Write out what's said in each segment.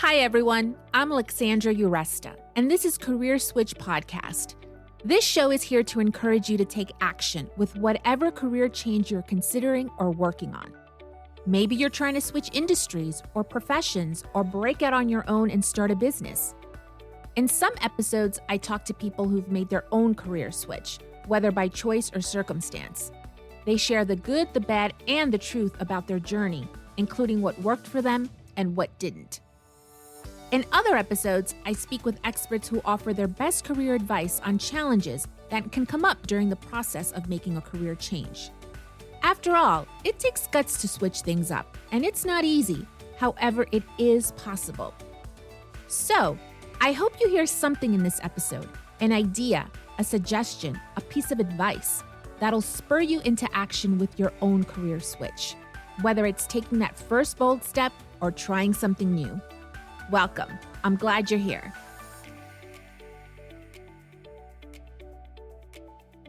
Hi, everyone. I'm Alexandra Uresta, and this is Career Switch Podcast. This show is here to encourage you to take action with whatever career change you're considering or working on. Maybe you're trying to switch industries or professions or break out on your own and start a business. In some episodes, I talk to people who've made their own career switch, whether by choice or circumstance. They share the good, the bad, and the truth about their journey, including what worked for them and what didn't. In other episodes, I speak with experts who offer their best career advice on challenges that can come up during the process of making a career change. After all, it takes guts to switch things up, and it's not easy. However, it is possible. So, I hope you hear something in this episode, an idea, a suggestion, a piece of advice that'll spur you into action with your own career switch, whether it's taking that first bold step or trying something new. Welcome. I'm glad you're here.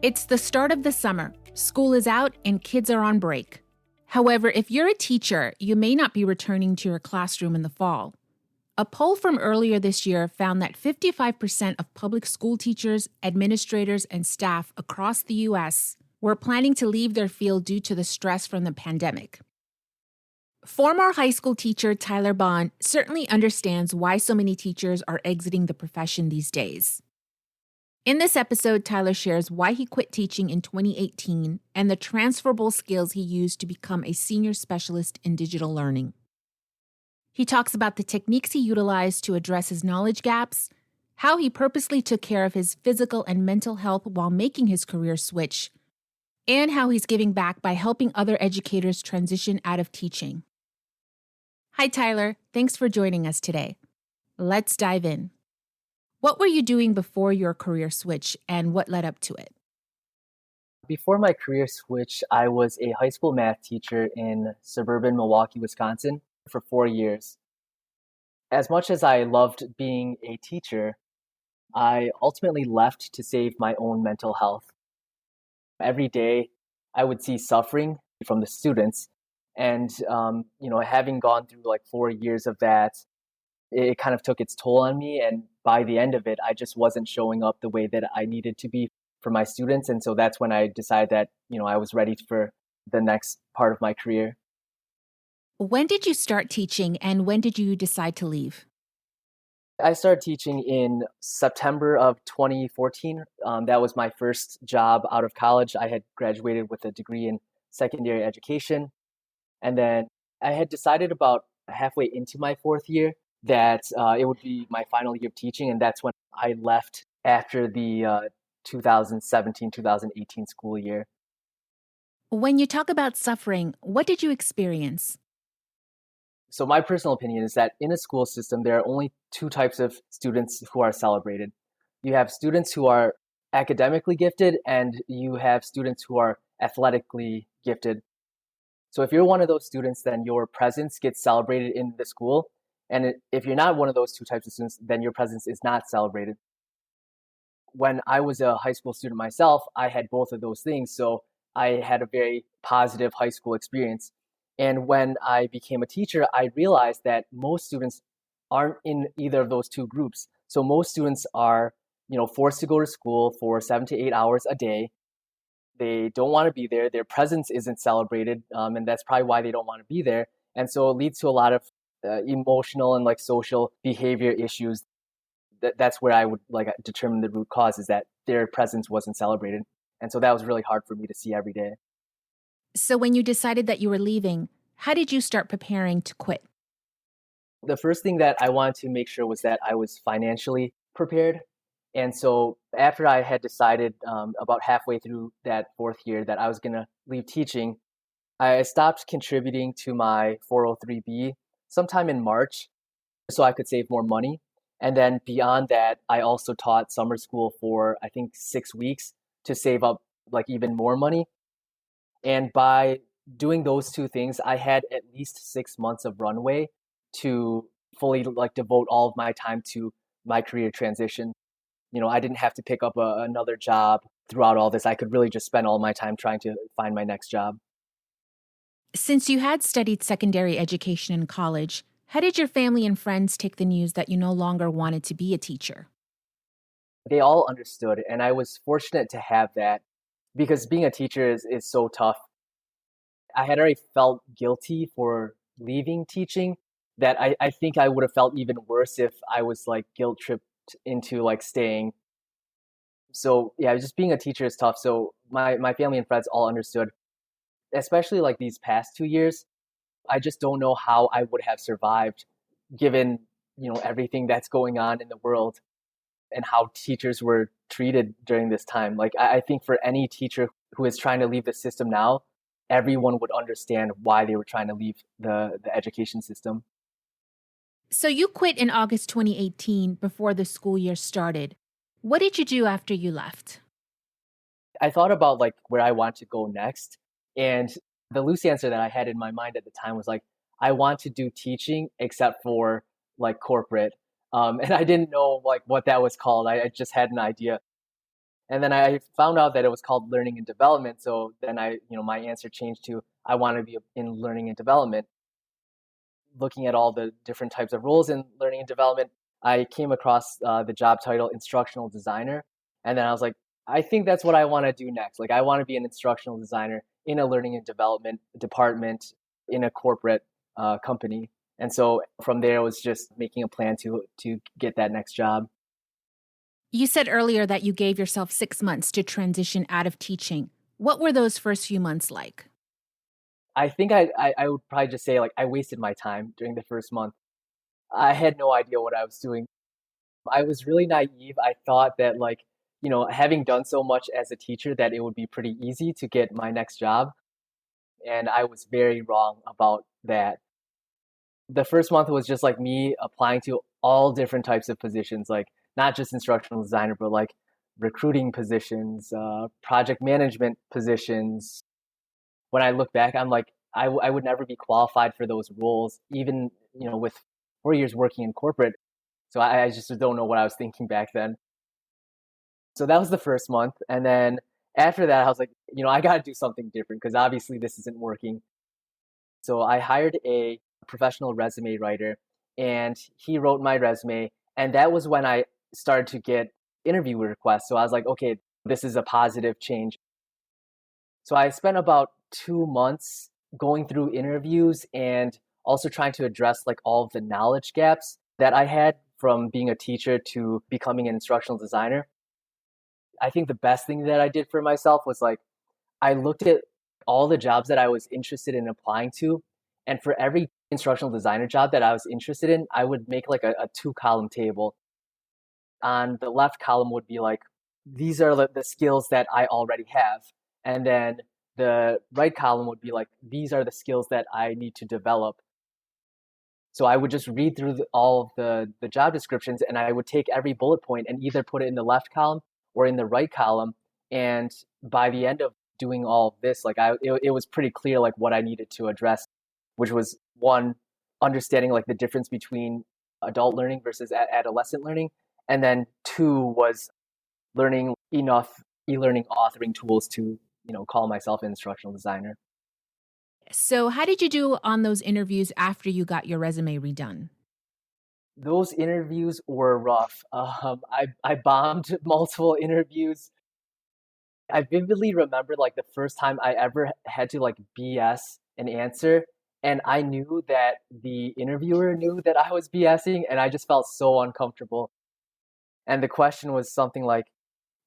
It's the start of the summer. School is out and kids are on break. However, if you're a teacher, you may not be returning to your classroom in the fall. A poll from earlier this year found that 55% of public school teachers, administrators, and staff across the U.S. were planning to leave their field due to the stress from the pandemic. Former high school teacher Tyler Banh certainly understands why so many teachers are exiting the profession these days. In this episode, Tyler shares why he quit teaching in 2018 and the transferable skills he used to become a senior specialist in digital learning. He talks about the techniques he utilized to address his knowledge gaps, how he purposely took care of his physical and mental health while making his career switch, and how he's giving back by helping other educators transition out of teaching. Hi, Tyler. Thanks for joining us today. Let's dive in. What were you doing before your career switch and what led up to it? Before my career switch, I was a high school math teacher in suburban Milwaukee, Wisconsin for 4 years. As much as I loved being a teacher, I ultimately left to save my own mental health. Every day, I would see suffering from the students. And, having gone through like 4 years of that, it kind of took its toll on me. And by the end of it, I just wasn't showing up the way that I needed to be for my students. And so that's when I decided that, I was ready for the next part of my career. When did you start teaching and when did you decide to leave? I started teaching in September of 2014. That was my first job out of college. I had graduated with a degree in secondary education. And then I had decided about halfway into my fourth year that it would be my final year of teaching. And that's when I left after the 2017-2018 school year. When you talk about suffering, what did you experience? So my personal opinion is that in a school system, there are only two types of students who are celebrated. You have students who are academically gifted and you have students who are athletically gifted. So if you're one of those students, then your presence gets celebrated in the school. And if you're not one of those two types of students, then your presence is not celebrated. When I was a high school student myself, I had both of those things. So I had a very positive high school experience. And when I became a teacher, I realized that most students aren't in either of those two groups. So most students are, forced to go to school for 7 to 8 hours a day. They don't want to be there. Their presence isn't celebrated, and that's probably why they don't want to be there. And so it leads to a lot of emotional and social behavior issues. That's where I would determine the root cause is that their presence wasn't celebrated. And so that was really hard for me to see every day. So when you decided that you were leaving, how did you start preparing to quit? The first thing that I wanted to make sure was that I was financially prepared. And so after I had decided about halfway through that fourth year that I was going to leave teaching, I stopped contributing to my 403B sometime in March so I could save more money. And then beyond that, I also taught summer school for, I think, 6 weeks to save up even more money. And by doing those two things, I had at least 6 months of runway to fully devote all of my time to my career transition. I didn't have to pick up another job throughout all this. I could really just spend all my time trying to find my next job. Since you had studied secondary education in college, How did your family and friends take the news that you no longer wanted to be a teacher? They all understood, and I was fortunate to have that because being a teacher is so tough. I had already felt guilty for leaving teaching that I think I would have felt even worse if I was like guilt tripped into like staying. So yeah, just being a teacher is tough. So my family and friends all understood, especially like these past 2 years. I just don't know how I would have survived given, everything that's going on in the world and how teachers were treated during this time. Like I think for any teacher who is trying to leave the system now, everyone would understand why they were trying to leave the education system. So you quit in August 2018 before the school year started. What did you do after you left? I thought about like where I want to go next. And the loose answer that I had in my mind at the time was like, I want to do teaching except for like corporate. And I didn't know like what that was called. I just had an idea. And then I found out that it was called learning and development. So then my answer changed to I want to be in learning and development. Looking at all the different types of roles in learning and development, I came across the job title instructional designer. And then I was like, I think that's what I want to do next. Like, I want to be an instructional designer in a learning and development department in a corporate company. And so from there, it was just making a plan to get that next job. You said earlier that you gave yourself 6 months to transition out of teaching. What were those first few months like? I think I would probably just say like I wasted my time during the first month. I had no idea what I was doing. I was really naive. I thought that like, having done so much as a teacher that it would be pretty easy to get my next job. And I was very wrong about that. The first month was just like me applying to all different types of positions, like not just instructional designer, but like recruiting positions, project management positions. When I look back, I'm like, I would never be qualified for those roles, even, with 4 years working in corporate. So I just don't know what I was thinking back then. So that was the first month. And then after that, I was like, I got to do something different because obviously this isn't working. So I hired a professional resume writer and he wrote my resume. And that was when I started to get interview requests. So I was like, okay, this is a positive change. So I spent about 2 months going through interviews and also trying to address like all of the knowledge gaps that I had from being a teacher to becoming an instructional designer. I think the best thing that I did for myself was like I looked at all the jobs that I was interested in applying to, and for every instructional designer job that I was interested in, I would make like a two-column table. On the left column would be like, these are the skills that I already have. And then the right column would be like, these are the skills that I need to develop. So I would just read through all of the job descriptions and I would take every bullet point and either put it in the left column or in the right column. And by the end of doing all of this, like it was pretty clear like what I needed to address, which was one, understanding like the difference between adult learning versus adolescent learning. And then two was learning enough e-learning authoring tools to, call myself an instructional designer. So, how did you do on those interviews after you got your resume redone? Those interviews were rough. I bombed multiple interviews. I vividly remember like the first time I ever had to like BS an answer, and I knew that the interviewer knew that I was BSing, and I just felt so uncomfortable. And the question was something like,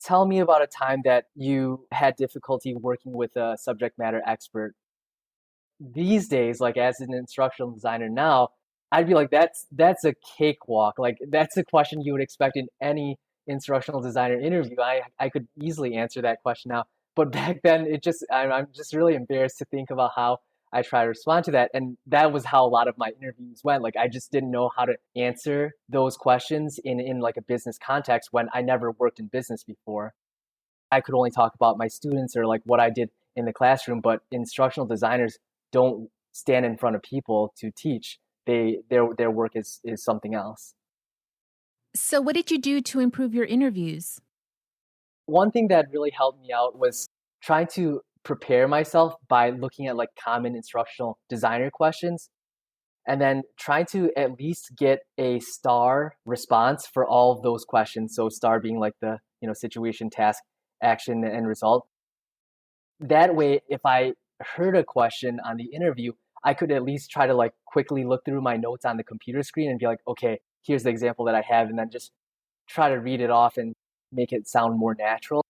"Tell me about a time that you had difficulty working with a subject matter expert." These days, like as an instructional designer now, I'd be like, that's a cakewalk. Like that's a question you would expect in any instructional designer interview. I could easily answer that question now. But back then, I'm just really embarrassed to think about how I try to respond to that. And that was how a lot of my interviews went. Like I just didn't know how to answer those questions in like a business context when I never worked in business before. I could only talk about my students or like what I did in the classroom, but instructional designers don't stand in front of people to teach. Their work is something else. So, what did you do to improve your interviews? One thing that really helped me out was trying to prepare myself by looking at like common instructional designer questions. and then trying to at least get a star response for all of those questions. So star being like the, situation, task, action, and result. That way, if I heard a question on the interview, I could at least try to like quickly look through my notes on the computer screen and be like, okay, here's the example that I have, and then just try to read it off and make it sound more natural.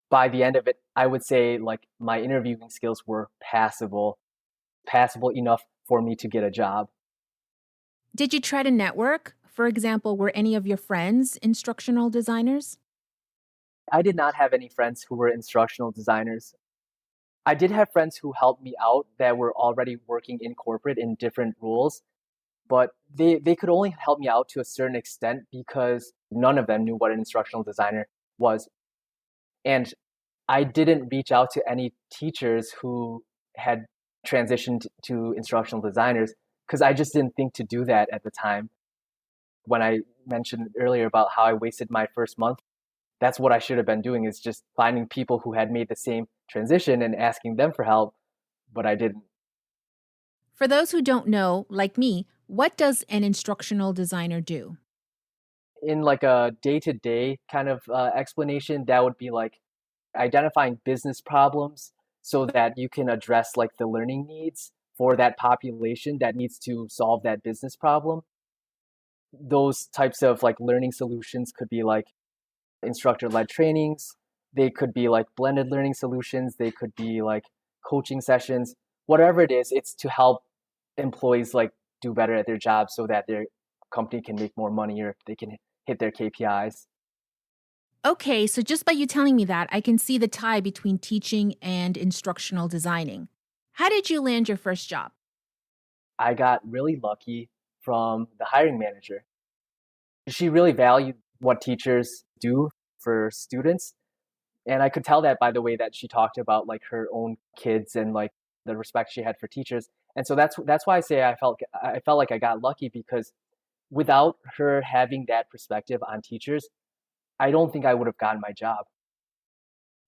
By the end of it, I would say like my interviewing skills were passable enough for me to get a job. Did you try to network? For example, were any of your friends instructional designers? I did not have any friends who were instructional designers. I did have friends who helped me out that were already working in corporate in different roles, but they could only help me out to a certain extent because none of them knew what an instructional designer was. And I didn't reach out to any teachers who had transitioned to instructional designers because I just didn't think to do that at the time. When I mentioned earlier about how I wasted my first month, that's what I should have been doing, is just finding people who had made the same transition and asking them for help, but I didn't. For those who don't know, like me, what does an instructional designer do? In like a day-to-day kind of explanation, that would be like identifying business problems so that you can address like the learning needs for that population that needs to solve that business problem. Those types of like learning solutions could be like instructor-led trainings. They could be like blended learning solutions. They could be like coaching sessions. Whatever it is, it's to help employees like do better at their job so that their company can make more money or they can hit their KPIs. Okay, so just by you telling me that, I can see the tie between teaching and instructional designing. How did you land your first job? I got really lucky from the hiring manager. She really valued what teachers do for students. And I could tell that by the way that she talked about like her own kids and like the respect she had for teachers. And so that's why I say I felt like I got lucky, because without her having that perspective on teachers, I don't think I would have gotten my job.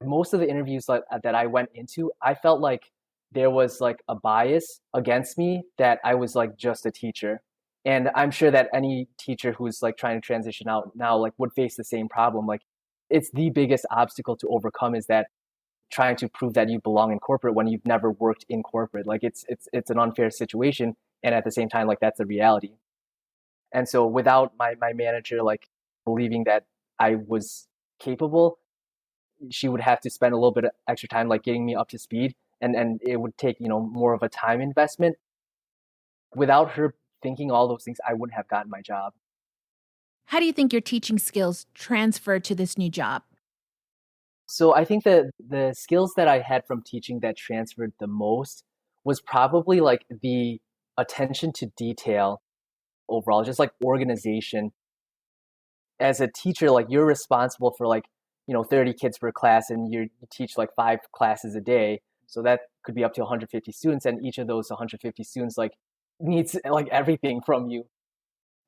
Most of the interviews that I went into, I felt like there was like a bias against me that I was like just a teacher. And I'm sure that any teacher who's like trying to transition out now like would face the same problem. Like it's the biggest obstacle to overcome, is that trying to prove that you belong in corporate when you've never worked in corporate. Like it's an unfair situation, and at the same time like that's the reality. And so without my manager like believing that I was capable, she would have to spend a little bit of extra time like getting me up to speed, and it would take, more of a time investment. Without her thinking all those things, I wouldn't have gotten my job. How do you think your teaching skills transfer to this new job? So I think that the skills that I had from teaching that transferred the most was probably like the attention to detail overall, just like organization. As a teacher, like you're responsible for like, 30 kids per class, and you teach like 5 classes a day. So that could be up to 150 students, and each of those 150 students like needs like everything from you.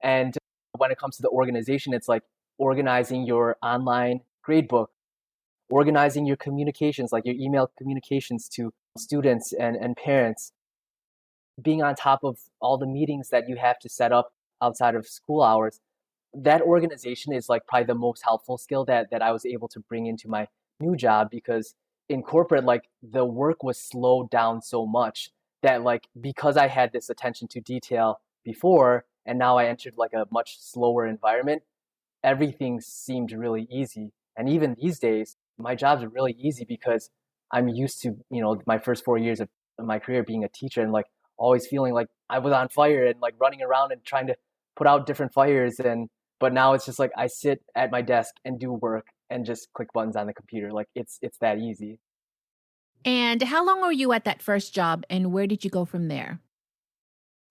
And when it comes to the organization, it's like organizing your online gradebook, organizing your communications, like your email communications to students and parents, being on top of all the meetings that you have to set up outside of school hours. That organization is like probably the most helpful skill that I was able to bring into my new job, because in corporate, like the work was slowed down so much that like because I had this attention to detail before and now I entered like a much slower environment, everything seemed really easy. And even these days, my jobs are really easy because I'm used to, my first 4 years of my career being a teacher, and like always feeling like I was on fire and like running around and trying to put out different fires. And but now it's just like I sit at my desk and do work and just click buttons on the computer. Like it's that easy. And how long were you at that first job, and where did you go from there?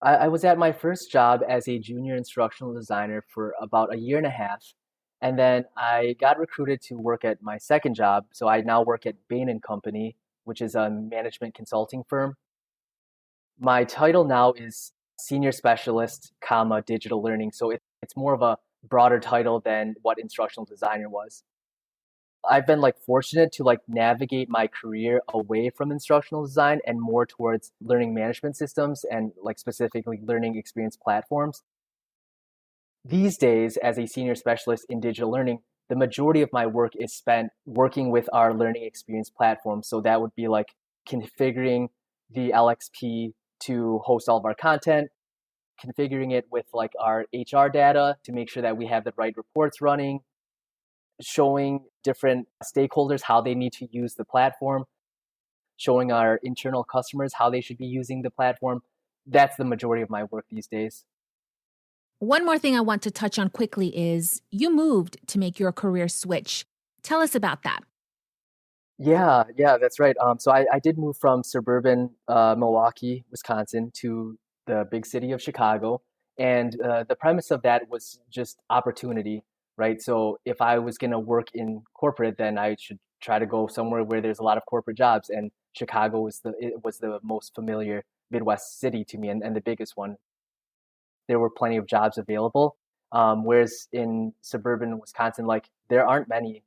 I was at my first job as a junior instructional designer for about a year and a half. And then I got recruited to work at my second job. So I now work at Bain and Company, which is a management consulting firm. My title now is senior specialist, digital learning. So it's more of a broader title than what instructional designer was. I've been like fortunate to like navigate my career away from instructional design and more towards learning management systems and like specifically learning experience platforms. These days, as a senior specialist in digital learning, the majority of my work is spent working with our learning experience platform. So that would be like configuring the LXP to host all of our content, configuring it with like our HR data to make sure that we have the right reports running, showing different stakeholders how they need to use the platform, showing our internal customers how they should be using the platform. That's the majority of my work these days. One more thing I want to touch on quickly is you moved to make your career switch. Tell us about that. Yeah, that's right. So I did move from suburban Milwaukee, Wisconsin, to the big city of Chicago, and the premise of that was just opportunity, right? So if I was going to work in corporate, then I should try to go somewhere where there's a lot of corporate jobs, and Chicago was the most familiar Midwest city to me, and the biggest one. There were plenty of jobs available, whereas in suburban Wisconsin, like there aren't many.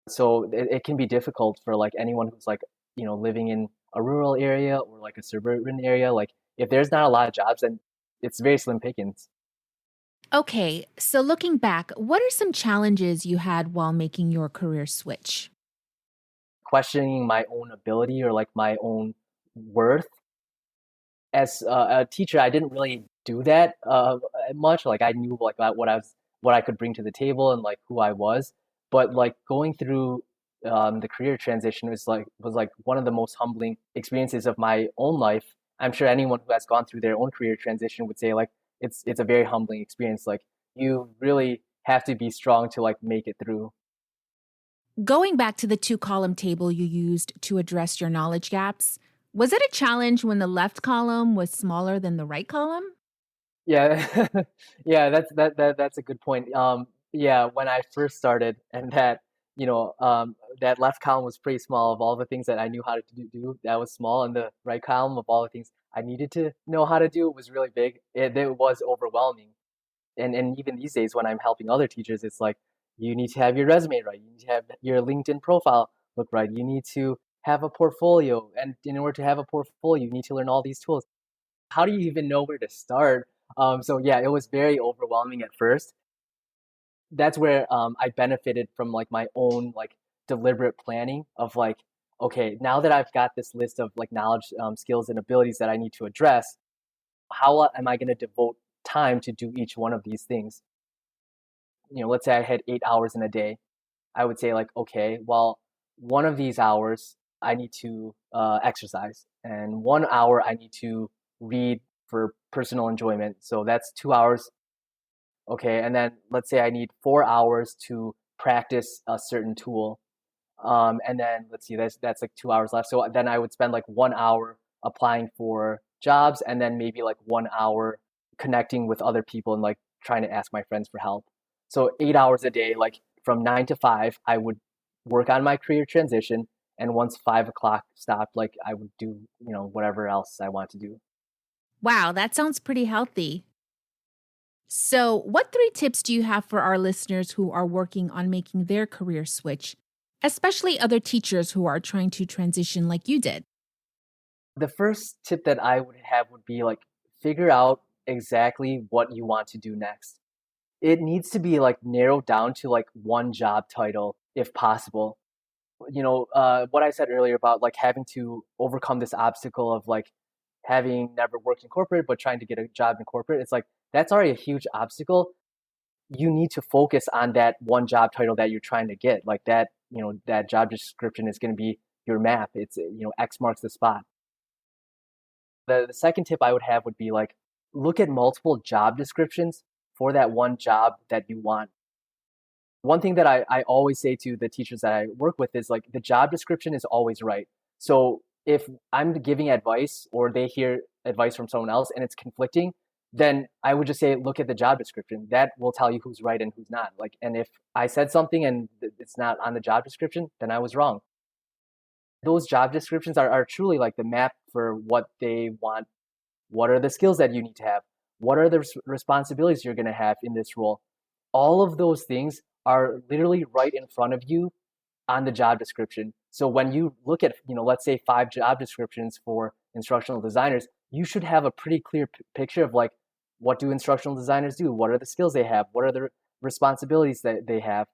So it can be difficult for like anyone who's like, living in a rural area or like a suburban area. Like if there's not a lot of jobs, then it's very slim pickings. Okay, so looking back, what are some challenges you had while making your career switch? Questioning my own ability or like my own worth. As a teacher, I didn't really do that much. Like I knew like what I could bring to the table and like who I was. But like going through the career transition was like one of the most humbling experiences of my own life. I'm sure anyone who has gone through their own career transition would say like it's a very humbling experience. Like you really have to be strong to like make it through. Going back to the two-column table you used to address your knowledge gaps, was it a challenge when the left column was smaller than the right column? Yeah, yeah, that's a good point. Yeah, when I first started, and that left column was pretty small of all the things that I knew how to do. That was small, and the right column of all the things I needed to know how to do was really big. It was overwhelming, and even these days when I'm helping other teachers, it's like you need to have your resume right, you need to have your LinkedIn profile look right, you need to have a portfolio, and in order to have a portfolio, you need to learn all these tools. How do you even know where to start? So yeah, it was very overwhelming at first. That's where I benefited from like my own like deliberate planning of like, okay, now that I've got this list of like knowledge, skills, and abilities that I need to address, how am I going to devote time to do each one of these things? Let's say I had 8 hours in a day. I would say like, okay, well, one of these hours I need to exercise, and 1 hour I need to read for personal enjoyment. So that's 2 hours. Okay, and then let's say I need 4 hours to practice a certain tool. And then let's see, that's like 2 hours left. So then I would spend like 1 hour applying for jobs, and then maybe like 1 hour connecting with other people and like trying to ask my friends for help. So 8 hours a day, like from 9 to 5, I would work on my career transition. And once 5 o'clock stopped, like I would do, whatever else I want to do. Wow, that sounds pretty healthy. So, what three tips do you have for our listeners who are working on making their career switch, especially other teachers who are trying to transition like you did? The first tip that I would have would be like figure out exactly what you want to do next. It needs to be like narrowed down to like one job title if possible. What I said earlier about like having to overcome this obstacle of like having never worked in corporate but trying to get a job in corporate. It's like that's already a huge obstacle. You need to focus on that one job title that you're trying to get. Like that job description is going to be your map. It's X marks the spot. The second tip I would have would be like look at multiple job descriptions for that one job that you want. One thing that I always say to the teachers that I work with is like the job description is always right. So if I'm giving advice or they hear advice from someone else and it's conflicting, then I would just say look at the job description. That will tell you who's right and who's not. Like, and if I said something and it's not on the job description, then I was wrong. Those job descriptions are truly like the map for what they want. What are the skills that you need to have? What are the responsibilities you're going to have in this role? All of those things are literally right in front of you on the job description. So when you look at, let's say 5 job descriptions for instructional designers, you should have a pretty clear picture of like, what do instructional designers do? What are the skills they have? What are the responsibilities that they have?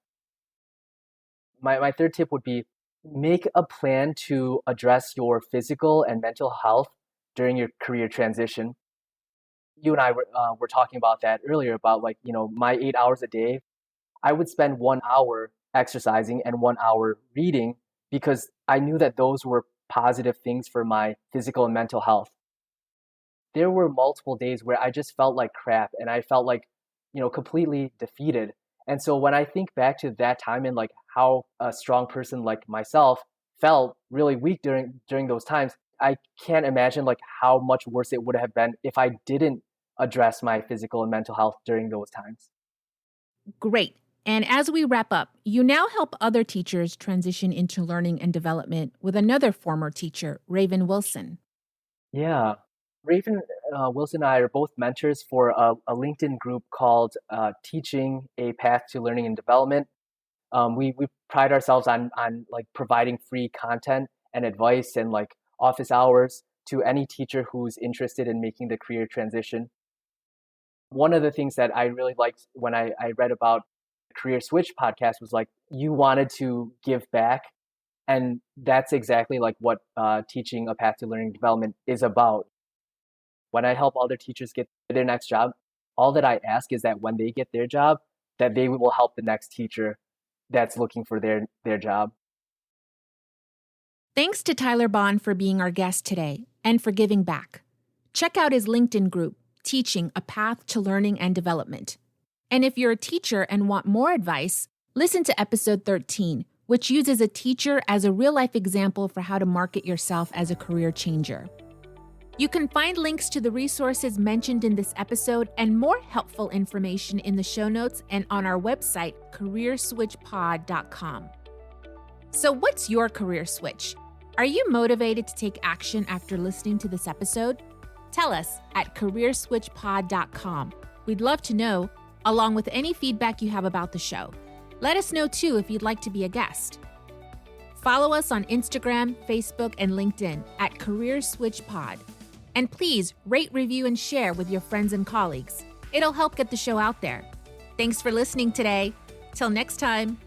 My third tip would be make a plan to address your physical and mental health during your career transition. You and I were talking about that earlier about like, my 8 hours a day, I would spend 1 hour exercising and 1 hour reading because I knew that those were positive things for my physical and mental health. There were multiple days where I just felt like crap and I felt like, completely defeated. And so when I think back to that time and like how a strong person like myself felt really weak during those times, I can't imagine like how much worse it would have been if I didn't address my physical and mental health during those times. Great. And as we wrap up, you now help other teachers transition into learning and development with another former teacher, Raven Wilson. Yeah. Raven Wilson and I are both mentors for a LinkedIn group called Teaching a Path to Learning and Development. We pride ourselves on like providing free content and advice and like office hours to any teacher who's interested in making the career transition. One of the things that I really liked when I read about the Career Switch podcast was like you wanted to give back. And that's exactly like what Teaching a Path to Learning and Development is about. When I help other teachers get their next job, all that I ask is that when they get their job, that they will help the next teacher that's looking for their job. Thanks to Tyler Banh for being our guest today and for giving back. Check out his LinkedIn group, Teaching a Path to Learning and Development. And if you're a teacher and want more advice, listen to episode 13, which uses a teacher as a real-life example for how to market yourself as a career changer. You can find links to the resources mentioned in this episode and more helpful information in the show notes and on our website, careerswitchpod.com. So what's your career switch? Are you motivated to take action after listening to this episode? Tell us at careerswitchpod.com. We'd love to know, along with any feedback you have about the show. Let us know too if you'd like to be a guest. Follow us on Instagram, Facebook, and LinkedIn at CareerSwitchPod. And please rate, review, and share with your friends and colleagues. It'll help get the show out there. Thanks for listening today. Till next time.